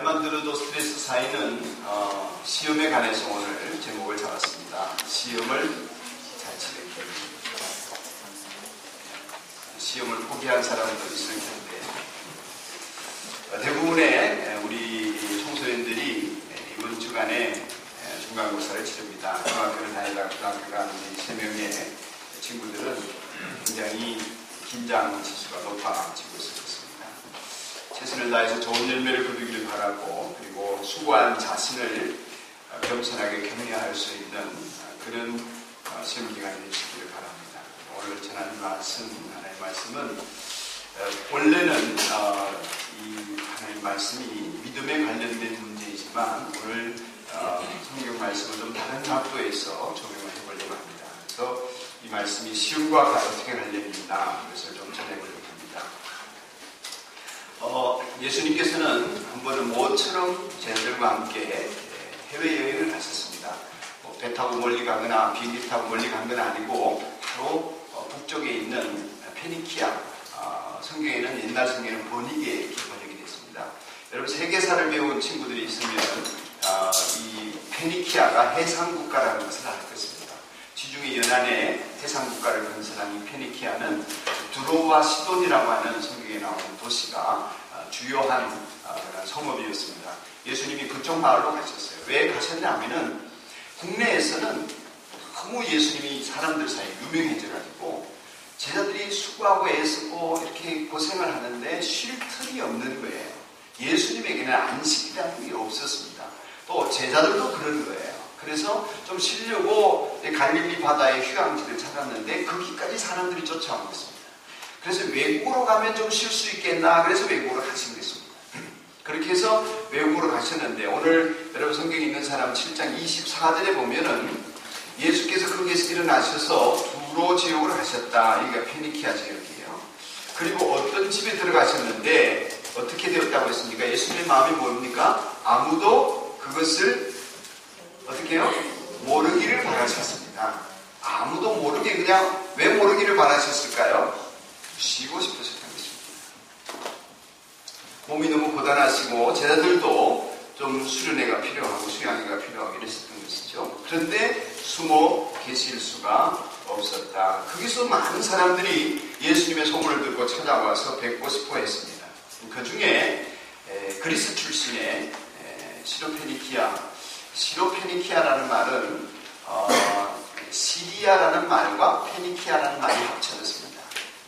말만 들어도 스트레스 쌓이는 시험에 관해서 오늘 제목을 잡았습니다. 시험을 잘 치르기. 시험을 포기한 사람도 있을 텐데 대부분의 우리 청소년들이 이번 주간에 중간고사를 치릅니다. 중학교를 다니다가 고등학교 가는 3명의 친구들은 굉장히 긴장 지수가 높아지고 있습니다. 최선을 다해서 좋은 열매를 거두기를 바라고 그리고 수고한 자신을 겸손하게 격려할 수 있는 그런 시험 기간이 되시기를 바랍니다. 오늘 전하는 하나님 말씀은 원래는 이 하나님 말씀이 믿음에 관련된 문제이지만 오늘 성경 말씀을 좀 다른 각도에서 적용을 해보려고 합니다. 그래서 이 말씀이 시험과 어떻게 관련이 있나 그것을 좀 전해보려고 합니다. 예수님께서는 한 번은 모처럼 제자들과 함께 해외여행을 하셨습니다. 배 타고 멀리 가거나 비행기 타고 멀리 간 건 아니고 바로 북쪽에 있는 페니키아, 성경에는 옛날 성경에는 번이게 이렇게 번역이 됐습니다. 여러분 세계사를 배운 친구들이 있으면 이 페니키아가 해상국가라는 것을 알 것입니다. 지중해 연안에 해상국가를 건설한 이 페니키아는 두로와 시돈이라고 하는 성경에 나오는 도시가 주요한 성읍이었습니다. 예수님이 그쪽 마을로 가셨어요. 왜 가셨냐면은 국내에서는 너무 예수님이 사람들 사이에 유명해져가지고 제자들이 수고하고 애쓰고 이렇게 고생을 하는데 쉴 틈이 없는 거예요. 예수님에게는 안식이라는 게 없었습니다. 또 제자들도 그런 거예요. 그래서 좀 쉬려고 갈릴리 바다의 휴양지를 찾았는데 거기까지 사람들이 쫓아오고 있습니다. 그래서 외국으로 가면 좀 쉴 수 있겠나 그래서 외국으로 가신 것입니다. 그렇게 해서 외국으로 가셨는데 오늘 여러분 성경에 있는 사람 7장 24절에 보면은 예수께서 거기에서 일어나셔서 두로 지역으로 가셨다. 여기가 페니키아 지역이에요. 그리고 어떤 집에 들어가셨는데 어떻게 되었다고 했습니까? 예수님의 마음이 뭡니까? 아무도 그것을 어떻게 해요? 모르기를 바라셨습니다. 아무도 모르게 그냥 왜 모르기를 바라셨을까요? 쉬고 싶으셨던 것입니다. 몸이 너무 고단하시고 제자들도 좀 수련회가 필요하고 수양회가 필요하고 이랬었던 것이죠. 그런데 숨어 계실 수가 없었다. 거기서 많은 사람들이 예수님의 소문을 듣고 찾아와서 뵙고 싶어 했습니다. 그 중에 그리스 출신의 시로페니키아라는 말은 시리아라는 말과 페니키아라는 말이 합쳐졌습니다.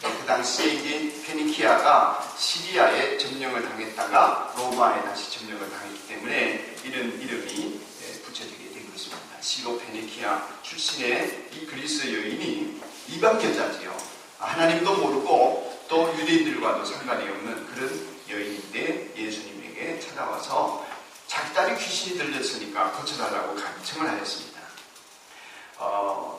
그 당시에 이제 페니키아가 시리아에 점령을 당했다가 로마에 다시 점령을 당했기 때문에 이런 이름이 붙여지게 된 것입니다. 시로페니키아 출신의 이 그리스 여인이 이방 여자지요. 하나님도 모르고 또 유대인들과도 상관이 없는 그런 여인인데 예수님에게 찾아와서 자기 딸이 귀신이 들렸으니까 고쳐달라고 간청을 하였습니다.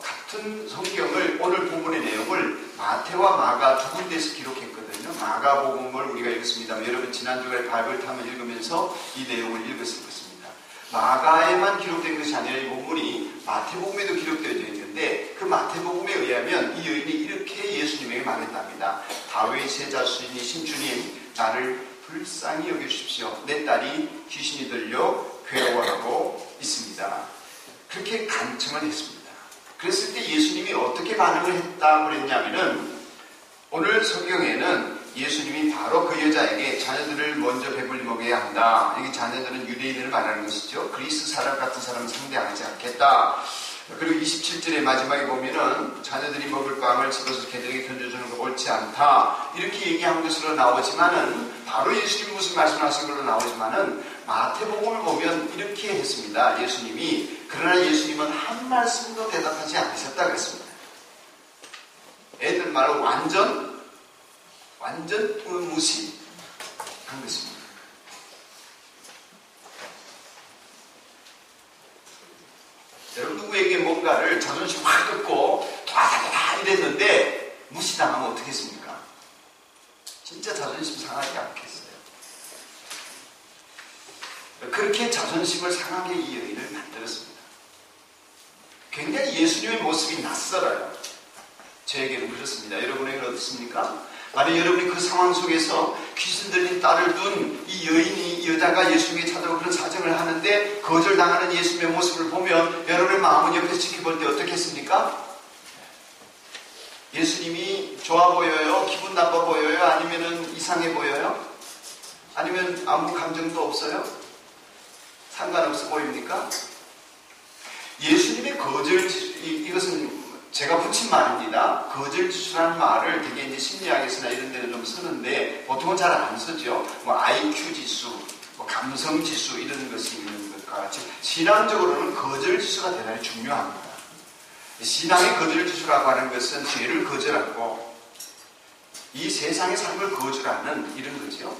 같은 성경을 오늘 본문의 내용을 마태와 마가 두 군데에서 기록했거든요. 마가복음을 우리가 읽었습니다. 여러분 지난주에 바이블 탐을 읽으면서 이 내용을 읽었을 것입니다. 마가에만 기록된 것이 아니라 이 본문이 마태복음에도 기록되어져 있는데 그 마태복음에 의하면 이 여인이 이렇게 예수님에게 말했답니다. 다윗의 자손이신 주님, 나를 불쌍히 여겨주십시오. 내 딸이 귀신이 들려 괴로워하고 있습니다. 그렇게 간청을 했습니다. 그랬을 때 예수님이 어떻게 반응을 했다고 그랬냐면은 오늘 성경에는 예수님이 바로 그 여자에게 자녀들을 먼저 배불리 먹여야 한다. 여기 자녀들은 유대인을 말하는 것이죠. 그리스 사람 같은 사람은 상대하지 않겠다. 그리고 27절의 마지막에 보면은 자녀들이 먹을 빵을 집어서 개들에게 던져주는 거 옳지 않다. 이렇게 얘기한 것으로 나오지만은 바로 예수님이 무슨 말씀하신 걸로 나오지만은 마태복음을 보면 이렇게 했습니다. 예수님이 그러나 예수님은 한 말씀도 대답하지 않으셨다 그랬습니다. 애들 말은 완전 무시한 것입니다. 여러분 누구에게 뭔가를 자존심 확 꺾고 도와달라 이랬는데 무시당하면 어떻게 했습니까? 진짜 자존심 상하지 않겠어요? 그렇게 자존심을 상하게 이 여인을 만들었습니다. 굉장히 예수님의 모습이 낯설어요. 저에게는 그렇습니다. 여러분에게는 어떻습니까? 만약 여러분이 그 상황 속에서 귀신 들린 딸을 둔 이 여인이, 이 여자가 예수님에게 찾아오고 그런 사정을 하는데 거절당하는 예수님의 모습을 보면 여러분의 마음은 옆에서 지켜볼 때 어떻겠습니까? 예수님이 좋아 보여요? 기분 나빠 보여요? 아니면 이상해 보여요? 아니면 아무 감정도 없어요? 상관없어 보입니까? 예수님의 이것은 제가 붙인 말입니다. 거절지수라는 말을 되게 이제 심리학에서나 이런 데는 좀 쓰는데 보통은 잘 안 쓰죠. 뭐 IQ 지수, 뭐 감성 지수 이런 것이 있는 것과 같이 신앙적으로는 거절지수가 대단히 중요합니다. 신앙의 거절지수라고 하는 것은 죄를 거절하고 이 세상의 삶을 거절하는 이런 거죠.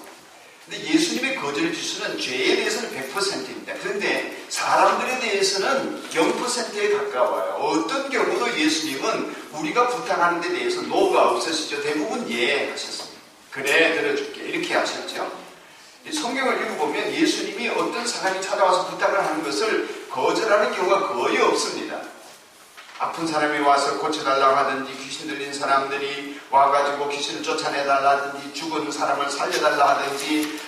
근데 예수님의 거절지수는 죄에 대해서는 100%입니다. 그런데 사람들에 대해서는 0%에 가까워요. 어떤 경우도 예수님은 우리가 부탁하는 데 대해서 노가 없으시죠. 대부분 예 하셨습니다. 그래 들어줄게 이렇게 하셨죠. 성경을 읽어보면 예수님이 어떤 사람이 찾아와서 부탁을 하는 것을 거절하는 경우가 거의 없습니다. 아픈 사람이 와서 고쳐달라고 하든지 귀신 들린 사람들이 와가지고 귀신을 쫓아내달라든지 죽은 사람을 살려달라 하든지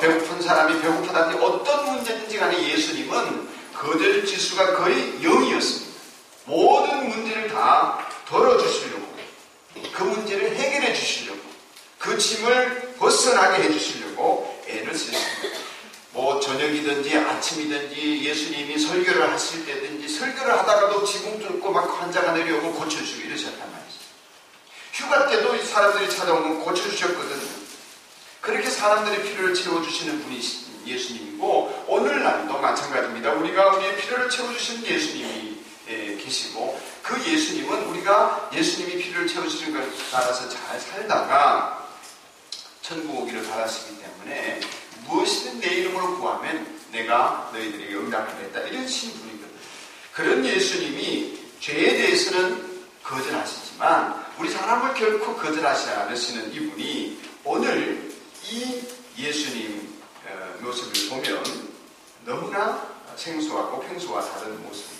배고픈 사람이 배고프다든지 어떤 문제든지 간에 예수님은 거절 지수가 거의 0이었습니다. 모든 문제를 다 덜어주시려고 그 문제를 해결해 주시려고 그 짐을 벗어나게 해주시려고 애를 쓰십니다. 저녁이든지 아침이든지 예수님이 설교를 하실 때든지 설교를 하다가도 지붕 뚫고 막 환자가 내려오고 고쳐주시고 이러셨단 말이죠. 휴가 때도 사람들이 찾아오면 고쳐주셨거든요. 그렇게 사람들의 필요를 채워주시는 분이 예수님이고 오늘날도 마찬가지입니다. 우리가 우리의 필요를 채워주시는 예수님이 계시고 그 예수님은 우리가 예수님이 필요를 채워주시는 걸 따라서 잘 살다가 천국 오기를 바라시기 때문에 무엇이든 내 이름으로 구하면 내가 너희들에게 응답하겠다 이러신 분이거든요. 그런 예수님이 죄에 대해서는 거절하시지만 우리 사람을 결코 거절하지 않으시는 이분이 오늘 이 예수님 모습을 보면 너무나 생소하고 평소와 다른 모습입니다.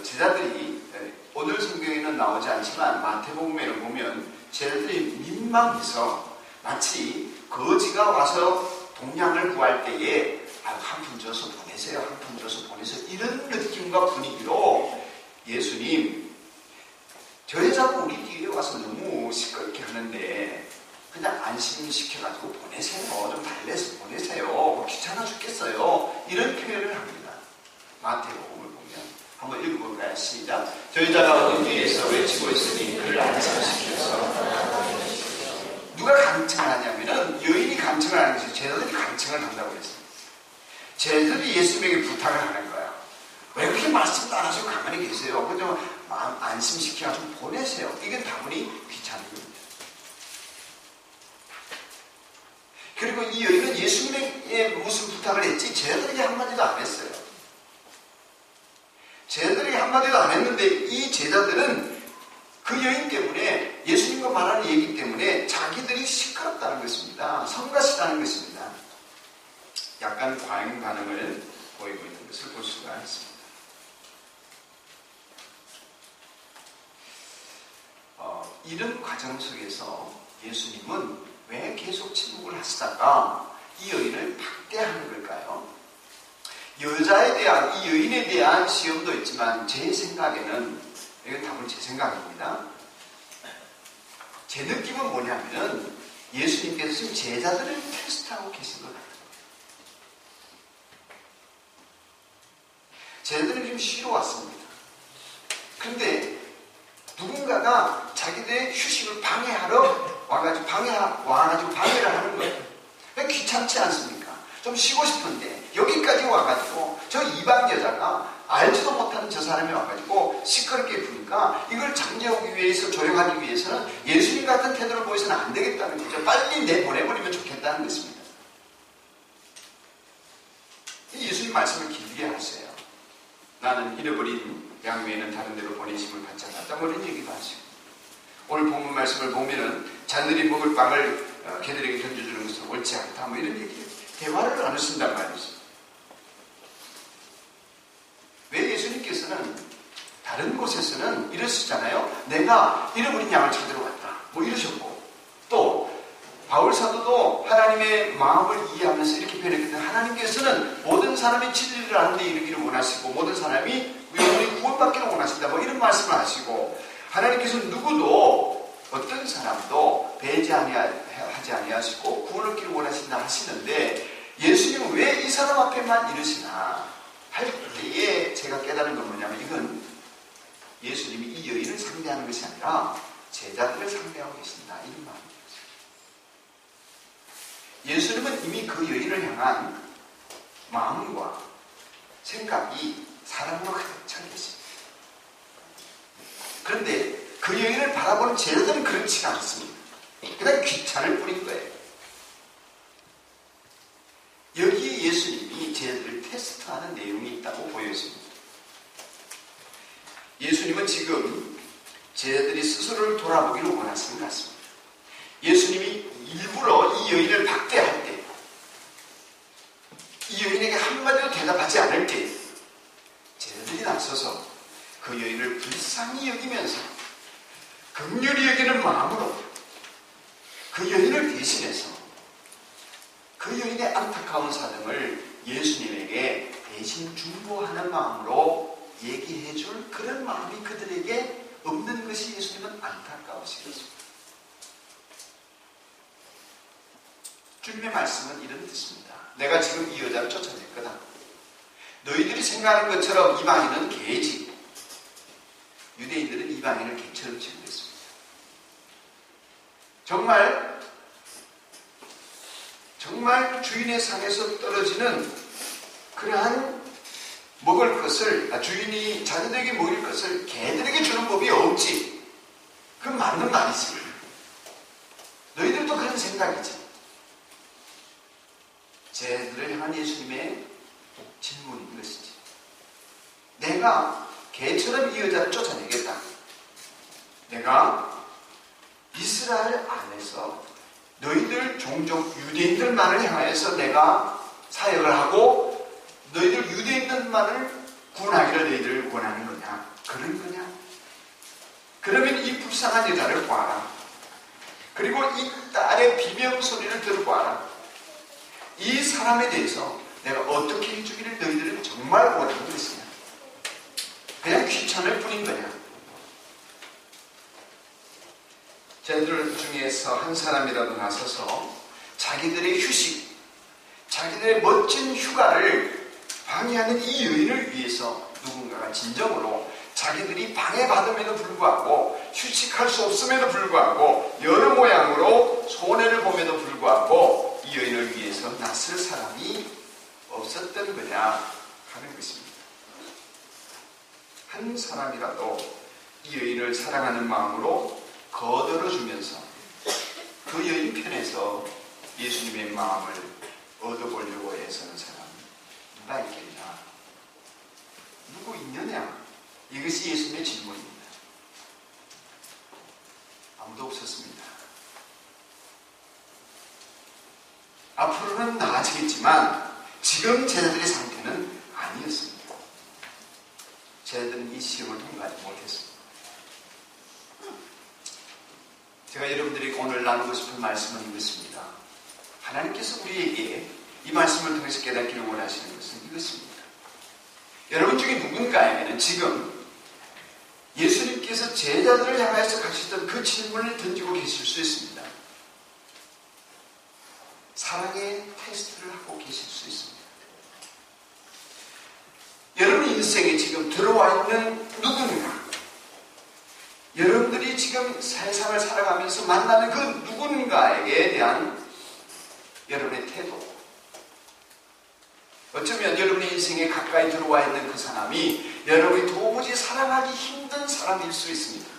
제자들이 오늘 성경에는 나오지 않지만 마태복음에는 보면 제자들이 민망해서 마치 거지가 와서 동양을 구할 때에 한 푼 줘서 보내세요. 한 푼 줘서 보내세요. 이런 느낌과 분위기로 예수님 저희 자꾸 우리 뒤에 와서 너무 시끄럽게 하는데 그냥 안심시켜가지고 보내세요. 좀 달래서 보내세요. 귀찮아 죽겠어요. 이런 표현을 합니다. 마태복음을 보면 한번 읽어볼까요? 시작. 저희 자가 어디 위에서 외치고 있으니 그를 안심시켜서 누가 간청을 하냐면은 여인이 간청을 하는 것이 제자들이 간청을 한다고 했습니다. 제자들이 예수님에게 부탁을 하는 거야. 왜 그렇게 말씀도 안 하시고 가만히 계세요? 그죠? 마음 안심시켜서 보내세요. 이게 다분히 귀찮은 겁니다. 그리고 이 여인은 예수님에게 무슨 부탁을 했지 제자들에게 한마디도 안 했어요. 제자들에게 한마디도 안 했는데 이 제자들은 그 여인 때문에 예수님과 말하는 얘기 때문에 자기들이 시끄럽다는 것입니다. 성가시다는 것입니다. 약간 과잉 반응을 보이고 있는 것을 볼 수가 있습니다. 이런 과정 속에서 예수님은 왜 계속 침묵을 하시다가 이 여인을 박대하는 걸까요? 여자에 대한, 이 여인에 대한 시험도 있지만 제 생각에는, 이건 다분 제 생각입니다. 제 느낌은 뭐냐면 예수님께서 지금 제자들을 테스트하고 계신 것 같아요. 제자들은 지금 쉬러 왔습니다. 그런데 누군가가 자기들의 휴식을 방해하러 와가지고 방해를 하는 거예요. 왜 귀찮지 않습니까? 좀 쉬고 싶은데 여기까지 와가지고 저 이방 여자가 알지도 못하는 저 사람이 와가지고 시끄럽게 부니까 이걸 잠재우기 위해서 조용하기 위해서는 예수님 같은 태도를 보여서는 안 되겠다는 거죠. 빨리 내보내버리면 좋겠다는 것입니다. 예수님 말씀을 길게 하세요. 나는 잃어버린 양 외에는 다른 데로 보내심을 받지 않았다. 그런 얘기도 하시고 오늘 본문 말씀을 보면은 자들이 먹을 빵을 개들에게 던져주는 것은 옳지 않다. 뭐 이런 얘기 대화를 나누신단 말이죠. 왜 예수님께서는 다른 곳에서는 이러시잖아요. 내가 잃어버린 양을 찾으러 왔다. 뭐 이러셨고 바울 사도도 하나님의 마음을 이해하면서 이렇게 표현했거든요. 하나님께서는 모든 사람이 진리를 아는 데 이르기를 원하시고 모든 사람이 영원히 구원받기를 원하신다. 뭐 이런 말씀을 하시고, 하나님께서는 누구도 어떤 사람도 배제하지 아니하시고 구원 얻기를 원하신다 하시는데, 예수님은 왜 이 사람 앞에만 이르시나 할 때에 제가 깨달은 건 뭐냐면, 이건 예수님이 이 여인을 상대하는 것이 아니라 제자들을 상대하고 계신다, 이런 말입니다. 예수님은 이미 그 여인을 향한 마음과 생각이 사랑으로 가득 차 계십니다. 그런데 그 여인을 바라보는 제자들은 그렇지가 않습니다. 그냥 귀찮을 뿐인 거예요. 여기에 예수님이 제자들을 테스트하는 내용이 있다고 보여집니다. 예수님은 지금 제자들이 스스로를 돌아보기를 원하시는 것 같습니다. 예수님이 일부러 이 여인을 박대할 때, 이 여인에게 한마디도 대답하지 않을 때 제자들이 나서서 그 여인을 불쌍히 여기면서 긍휼히 여기는 마음으로 그 여인을 대신해서 그 여인의 안타까운 사정을 예수님에게 대신 중보하는 마음으로 얘기해 줄 그런 마음이 그들에게 없는 것이 예수님은 안타까우시겠습니다. 주님의 말씀은 이런 뜻입니다. 내가 지금 이 여자를 쫓아냈거든. 너희들이 생각하는 것처럼 이방인은 개지, 유대인들은 이방인을 개처럼 취급했습니다. 정말 주인의 상에서 떨어지는 그러한 먹을 것을, 주인이 자기들에게 먹일 것을 개들에게 주는 법이 없지. 그건 맞는 말이지. 너희들도 그런 생각이지. 제자들을 향한 예수님의 질문인 것이지. 내가 개처럼 이 여자를 쫓아내겠다. 내가 이스라엘 안에서 너희들 종족 유대인들만을 향하여서 내가 사역을 하고 너희들 유대인들만을 구원하기를 너희들을 원하는 거냐? 그런 거냐? 그러면 이 불쌍한 여자를 봐라. 그리고 이 딸의 비명소리를 들어봐라. 이 사람에 대해서 내가 어떻게 해주기를 너희들은 정말 원하는 것이냐? 그냥 귀찮을 뿐인 거냐? 제자들 중에서 한 사람이라도 나서서 자기들의 휴식, 자기들의 멋진 휴가를 방해하는 이 여인을 위해서 누군가가 진정으로 자기들이 방해받음에도 불구하고 휴식할 수 없음에도 불구하고 여러 모양으로 손해를 봄에도 불구하고 이 여인을 위해서 나설 사람이 없었던 거냐 하는 것입니다. 한 사람이라도 이 여인을 사랑하는 마음으로 거들어주면서 그 여인 편에서 예수님의 마음을 얻어보려고 애쓰는 사람 누가 있겠냐? 누구 있느냐? 이것이 예수님의 질문입니다. 아무도 없었습니다. 앞으로는 나아지겠지만 지금 제자들의 상태는 아니었습니다. 제자들은 이 시험을 통과하지 못했습니다. 제가 여러분들에게 오늘 나누고 싶은 말씀은 이것입니다. 하나님께서 우리에게 이 말씀을 통해서 깨닫기를 원하시는 것은 이것입니다. 여러분 중에 누군가에게는 지금 예수님께서 제자들을 향해서 가시던 그 질문을 던지고 계실 수 있습니다. 사랑의 테스트를 하고 계실 수 있습니다. 여러분 인생에 지금 들어와 있는 누군가, 여러분들이 지금 세상을 살아가면서 만나는 그 누군가에게 대한 여러분의 태도, 어쩌면 여러분의 인생에 가까이 들어와 있는 그 사람이 여러분이 도무지 사랑하기 힘든 사람일 수 있습니다.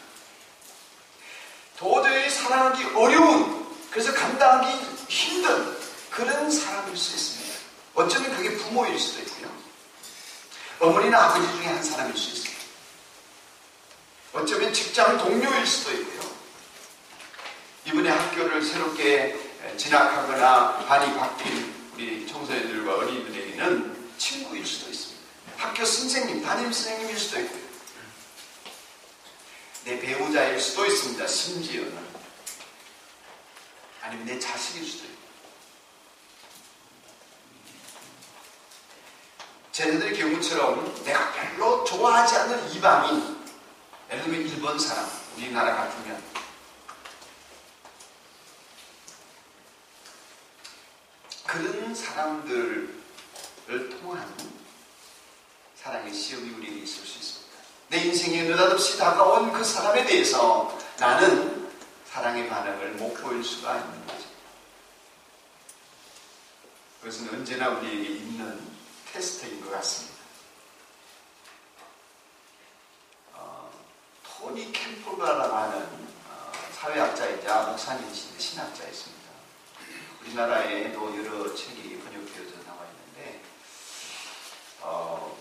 도저히 사랑하기 어려운, 그래서 감당하기 힘든 그런 사람일 수 있습니다. 어쩌면 그게 부모일 수도 있고요. 어머니나 아버지 중에 한 사람일 수 있습니다. 어쩌면 직장 동료일 수도 있고요. 이번에 학교를 새롭게 진학하거나 반이 바뀐 우리 청소년들과 어린이들에게는 친구일 수도 있습니다. 학교 선생님, 담임 선생님일 수도 있고요. 내 배우자일 수도 있습니다. 심지어는 아니면 내 자식일 수도 있고. 쟤네들의 경우처럼 내가 별로 좋아하지 않는 이방인, 예를 들면 일본 사람, 우리나라 같으면 그런 사람들을 통한 사랑의 시험이 우리에게 있을 수 있습니다. 내 인생에 느닷없이 다가온 그 사람에 대해서 나는 사랑의 반응을 못 보일 수가 있는 거죠. 그것은 언제나 우리에게 있는 테스트인 것 같습니다. 토니 캠프라고 하는 사회학자이자 목사님이신데 신학자였습니다. 우리나라에도 여러 책이 번역되어져 나와 있는데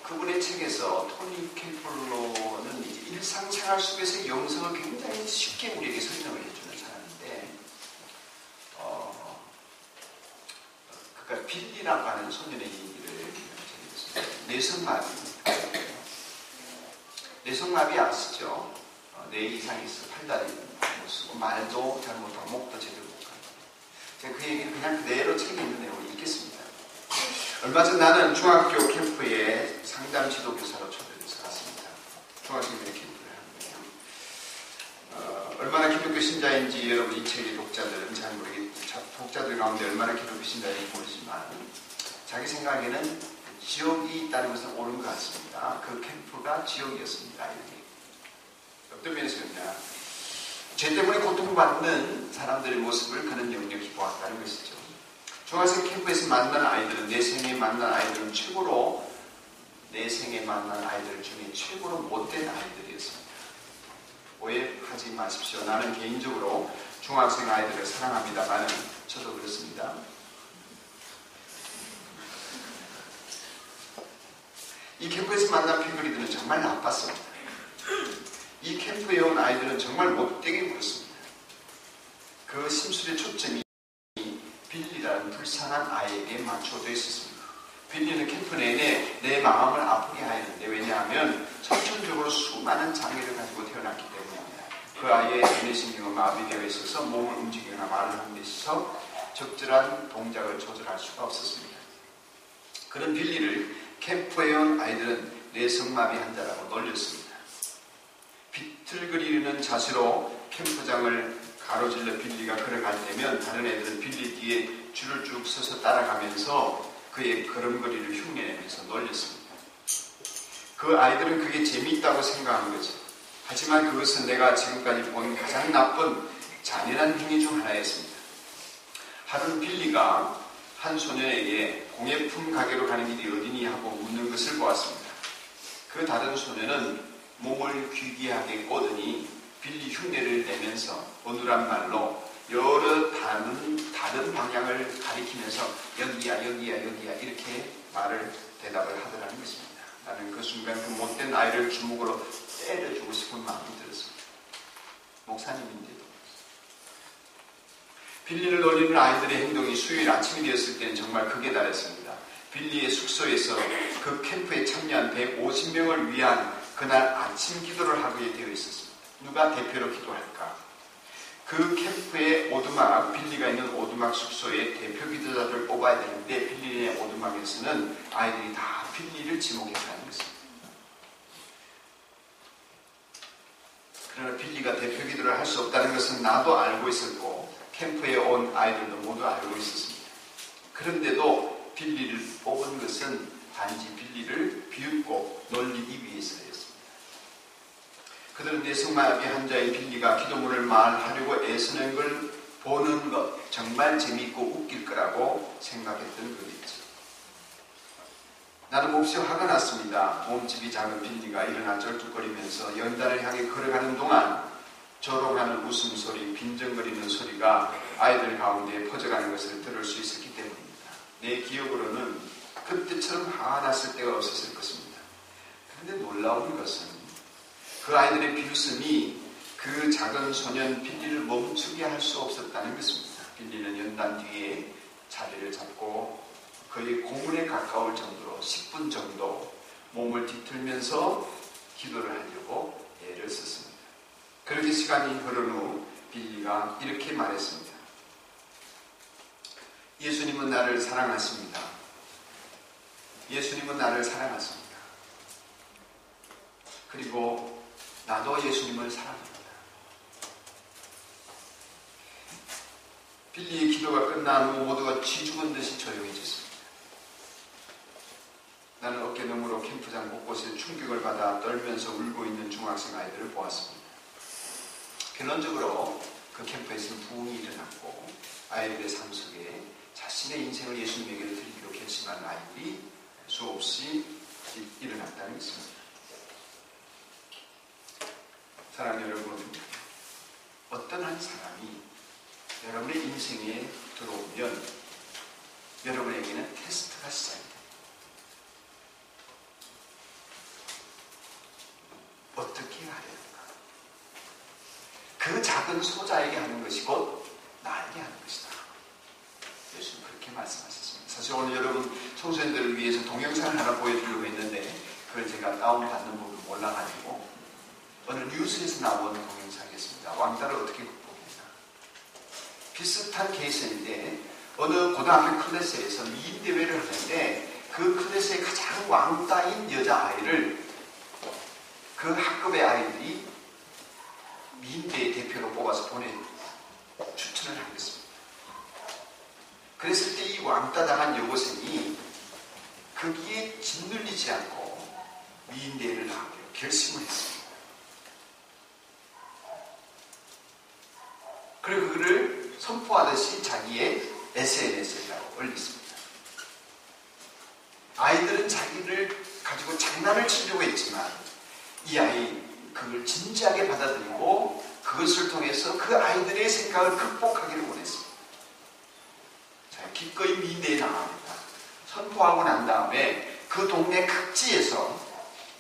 그분의 책에서 토니 캠플러는 일상생활 속에서 영성을 굉장히 쉽게 우리에게 설명을 해주는 사람인데 그러니까 빌리라고 하는 소년의 얘기를 뇌성마비입니다. 뇌성마비 아시죠? 뇌 이상이 있어 팔다리 못 쓰고 말도 잘 못하고 목도 제대로 못하고. 제가 그 얘기를 그냥 그대로 책에 있는 내용을 읽겠습니다. 얼마 전 나는 중학교 캠프에 상담 지도 교사로 초대돼서 갔습니다. 중학생들의 캠프를 하는데요. 얼마나 기독교 신자인지 여러분 이 책의 독자들은 잘 모르겠죠. 독자들 가운데 얼마나 기독교 신자인지 모르지만 자기 생각에는 지옥이 있다는 것은 옳은 것 같습니다. 그 캠프가 지옥이었습니다. 이렇게. 어떤 면에서냐, 죄 때문에 고통받는 사람들의 모습을 그는 역력히 보았다는 것이죠. 중학생 캠프에서 만난 아이들은 내 생에 만난 아이들은 최고로 내 생에 만난 아이들 중에 최고로 못된 아이들이었습니다. 오해하지 마십시오. 나는 개인적으로 중학생 아이들을 사랑합니다만 저도 그렇습니다. 이 캠프에서 만난 핑거리들은 정말 나빴습니다. 이 캠프에 온 아이들은 정말 못되게 굴었습니다. 그 심술의 초점이 빌리라는 불쌍한 아이에게 맞춰져 있었습니다. 빌리는 캠프 내내 내 마음을 아프게 하였는데 왜냐하면 선천적으로 수많은 장애를 가지고 태어났기 때문입니다. 그 아이의 뇌신경은 마비되어 있어서 몸을 움직이거나 말을 하는 데 있어서 적절한 동작을 조절할 수가 없었습니다. 그런 빌리를 캠프에 온 아이들은 뇌성마비 환자라고 놀렸습니다. 비틀거리는 자세로 캠프장을 가로질러 빌리가 걸어갈 때면 다른 애들은 빌리 뒤에 줄을 쭉 서서 따라가면서 그의 걸음걸이를 흉내내면서 놀렸습니다. 그 아이들은 그게 재미있다고 생각한 거죠. 하지만 그것은 내가 지금까지 본 가장 나쁜 잔인한 행위 중 하나였습니다. 하루는 빌리가 한 소년에게 공예품 가게로 가는 길이 어디니 하고 묻는 것을 보았습니다. 그 다른 소년은 몸을 귀기하게 꼬더니 빌리 흉내를 내면서 어눌한 말로 여러 다른 방향을 가리키면서 여기야 이렇게 대답을 하더라는 것입니다. 나는 그 순간 그 못된 아이를 주먹으로 때려주고 싶은 마음이 들었습니다. 목사님인데도. 빌리를 놀리는 아이들의 행동이 수요일 아침이 되었을 때는 정말 극에 달했습니다. 빌리의 숙소에서 그 캠프에 참여한 150명을 위한 그날 아침 기도를 하게 되어 있었습니다. 누가 대표로 기도할까? 그 캠프의 오두막, 빌리가 있는 오두막 숙소에 대표 기도자들을 뽑아야 되는데 빌리의 오두막에서는 아이들이 다 빌리를 지목했다는 것입니다. 그러나 빌리가 대표 기도를 할 수 없다는 것은 나도 알고 있었고 캠프에 온 아이들도 모두 알고 있었습니다. 그런데도 빌리를 뽑은 것은 단지 빌리를 비웃고 놀리기 위해서였습니다. 그들은 뇌성마비 환자인 빌리가 기도문을 말하려고 애쓰는 걸 보는 것 정말 재미있고 웃길 거라고 생각했던 거겠죠. 나는 몹시 화가 났습니다. 몸집이 작은 빌리가 일어나 쩔뚝거리면서 연단을 향해 걸어가는 동안 조롱하는 웃음소리, 빈정거리는 소리가 아이들 가운데 퍼져가는 것을 들을 수 있었기 때문입니다. 내 기억으로는 그때처럼 화가 났을 때가 없었을 것입니다. 그런데 놀라운 것은 그 아이들의 비웃음이 그 작은 소년 빌리를 멈추게 할 수 없었다는 것입니다. 빌리는 연단 뒤에 자리를 잡고 거의 고문에 가까울 정도로 10분 정도 몸을 뒤틀면서 기도를 하려고 애를 썼습니다. 그렇게 시간이 흐른 후 빌리가 이렇게 말했습니다. 예수님은 나를 사랑하십니다. 예수님은 나를 사랑하십니다. 그리고 나도 예수님을 사랑합니다. 빌리의 기도가 끝난 후 모두가 쥐죽은 듯이 조용해졌습니다. 나는 어깨너머로 캠프장 곳곳에 충격을 받아 떨면서 울고 있는 중학생 아이들을 보았습니다. 결론적으로 그 캠프에서는 부흥이 일어났고 아이들의 삶 속에 자신의 인생을 예수님에게 드리기로 결심한 아이들이 수없이 일어났다는 것입니다. 사랑하는 여러분, 어떤 한 사람이 여러분의 인생에 들어오면 여러분에게는 테스트가 시작됩니다. 어떻게 해야 하는가? 그 작은 소자에게 하는 것이 곧 나에게 하는 것이다. 예수님 그렇게 말씀하셨습니다. 사실 오늘 여러분 청소년들을 위해서 동영상을 하나 보여주려고 했는데 그걸 제가 다운받는 법을 몰라가지고 오늘 뉴스에서 나온 동영상이었습니다. 왕따를 어떻게 극복했나. 비슷한 케이스인데 어느 고등학교 클래스에서 미인 대회를 하는데 그 클래스의 가장 왕따인 여자아이를 그 학급의 아이들이 미인대회 대표로 뽑아서 추천을 하겠습니다. 그랬을 때 이 왕따당한 여고생이 거기에 짓눌리지 않고 미인대회를 나가기로 결심을 했습니다. 그리고 그를 선포하듯이 자기의 SNS에다가 올렸습니다. 아이들은 자기를 가지고 장난을 치려고 했지만 이 아이 그걸 진지하게 받아들이고 그것을 통해서 그 아이들의 생각을 극복하기를 원했습니다. 자, 기꺼이 미인대에 나갑니다. 선포하고 난 다음에 그 동네 각지에서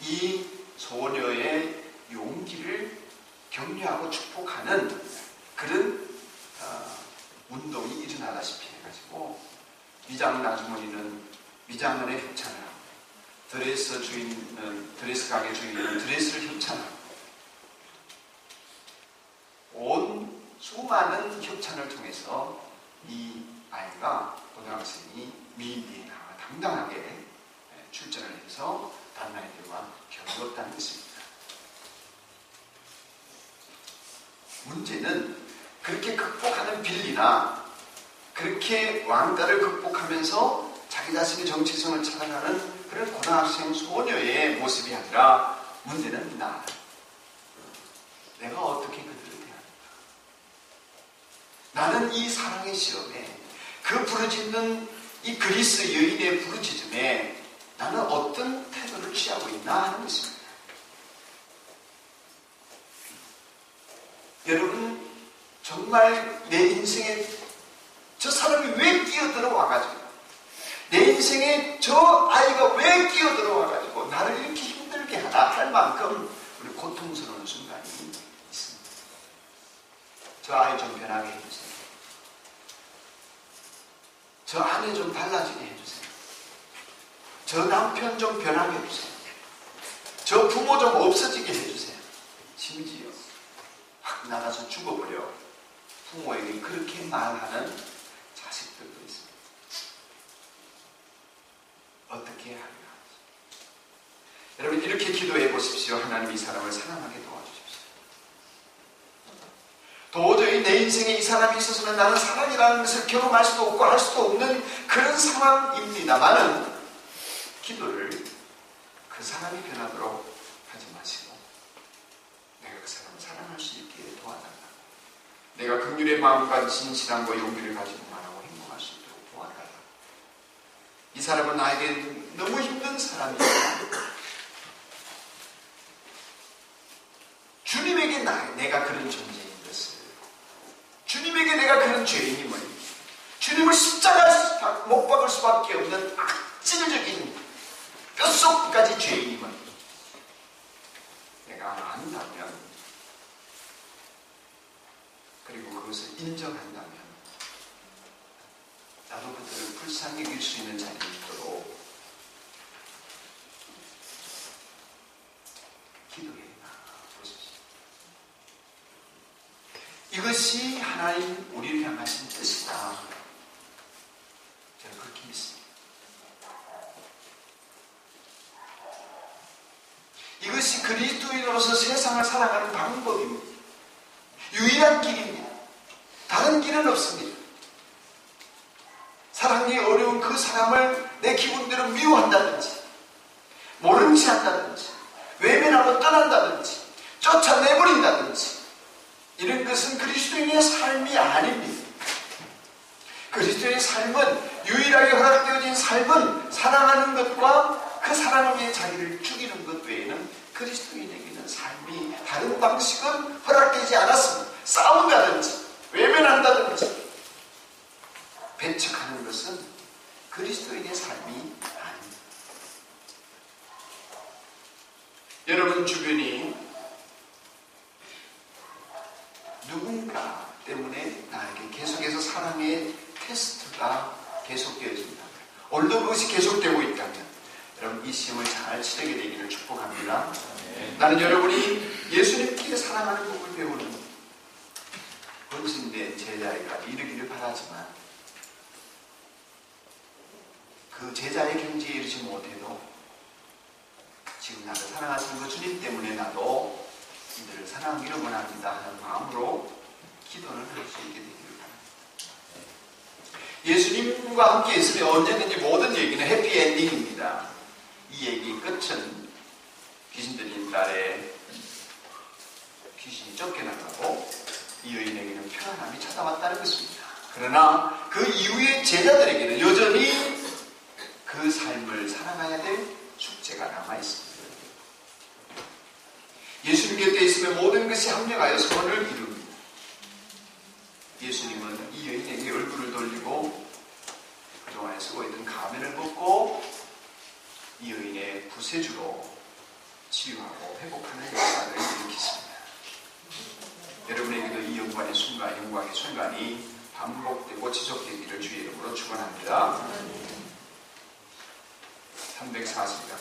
이 소녀의 용기를 격려하고 축복하는 그런 운동이 일어나다시피 해가지고 미장 아주머니는 미장원에 협찬을 하고 드레스 가게 주인은 드레스를 협찬하고 온 수많은 협찬을 통해서 이 아이가 고등학생이 미인대에 나가 당당하게 출전을 해서 다른 아이들과 겨루었다는 것입니다. 문제는 그렇게 극복하는 빌리나 그렇게 왕따를 극복하면서 자기 자신의 정체성을 찾아가는 그런 고등학생 소녀의 모습이 아니라 문제는 내가 어떻게 그들을 대하는가. 나는 이 사랑의 시험에 그 부르짖는 이 그리스 여인의 부르짖음에 나는 어떤 태도를 취하고 있나 하는 것입니다. 여러분 정말 내 인생에 저 사람이 왜 끼어들어 와가지고 내 인생에 저 아이가 왜 끼어들어 와가지고 나를 이렇게 힘들게 하나 할 만큼 우리 고통스러운 순간이 있습니다. 저 아이 좀 변하게 해주세요. 저 아내 좀 달라지게 해주세요. 저 남편 좀 변하게 해주세요. 저 부모 좀 없어지게 해주세요. 심지어 확 나가서 죽어버려 부모에게 그렇게 말하는 자식들도 있습니다. 어떻게 해야 하는가? 여러분 이렇게 기도해 보십시오. 하나님 이 사람을 사랑하게 도와주십시오. 도저히 내 인생에 이 사람이 있어서는 나는 사랑이라는 것을 경험할 수도 없고 할 수도 없는 그런 상황입니다만은 기도를 그 사람이 변하도록 하지 마시고 내가 그 사람을 사랑할 수 있게 도와달라. 내가 긍휼의 마음과 진실함과 용기를 가지고 말하고 행동할 수 있도록 도와달라. 이 사람은 나에게 너무 힘든 사람이다. 주님에게 내가 그런 존재인 것을, 주님에게 내가 그런 죄인임을, 주님을 십자가 못 박을 수밖에 없는 악질적인 뼛속까지 죄인임을 내가 안다면, 그리고 그것을 인정한다면 나도 그들을 불쌍히 여길 수 있는 자리에 있도록 기도해 보십시오. 이것이 하나님 우리를 향하신 뜻이다. 믿습니다. 이것이 그리스도인으로서 세상을 살아가는 방법입니다. 유일한 길입니다. 다른 길은 없습니다. 사랑이 어려운 그 사람을 내 기분대로 미워한다든지, 모른 체 한다든지, 외면하고 떠난다든지, 쫓아내버린다든지, 이런 것은 그리스도인의 삶이 아닙니다. 그리스도인의 삶은, 유일하게 허락되어진 삶은 사랑하는 것과 그 사랑을 위해 자기를 죽이는 것 외에는 그리스도인에게는 삶이 다른 방식은 허락되지 않았습니다. 싸운다든지 외면한다든지 배척하는 것은 그리스도인의 삶이 아닙니다. 여러분 주변이 누군가 때문에 나에게 계속해서 사랑의 테스트가 계속되어진다면, 오늘도 그것이 계속되고 있다면 여러분 이 시험을 잘 치르게 되기를 축복합니다. 나는 여러분이 예수님께 사랑하는 법을 배우는 본신된 제자에까지 이르기를 바라지만, 그 제자의 경지에 이르지 못해도 지금 나를 사랑하시는 그 주님 때문에 나도 이들을 사랑하기를 원합니다 하는 마음으로 기도를 할 수 있게 되기를 바랍니다. 예수님과 함께 있으면 언제든지 모든 얘기는 해피엔딩입니다. 이 얘기 끝은 귀신 들린 딸의 귀신이 쫓겨나가고 이 여인에게는 평안함이 찾아왔다는 것입니다. 그러나 그 이후의 제자들에게는 여전히 그 삶을 살아가야 될 숙제가 남아있습니다. 예수님 곁에 있으면 모든 것이 합력하여 선을 이룹니다. 예수님은 이 여인에게 얼굴을 돌리고 그동안에 쓰고 있던 가면을 벗고 이 여인의 구세주로 치유하고 회복하는 역사를 일으키십니다. 여러분에게도 이 영광의 순간이 반복되고 지속되기를 주의 이름으로 축원합니다. 340장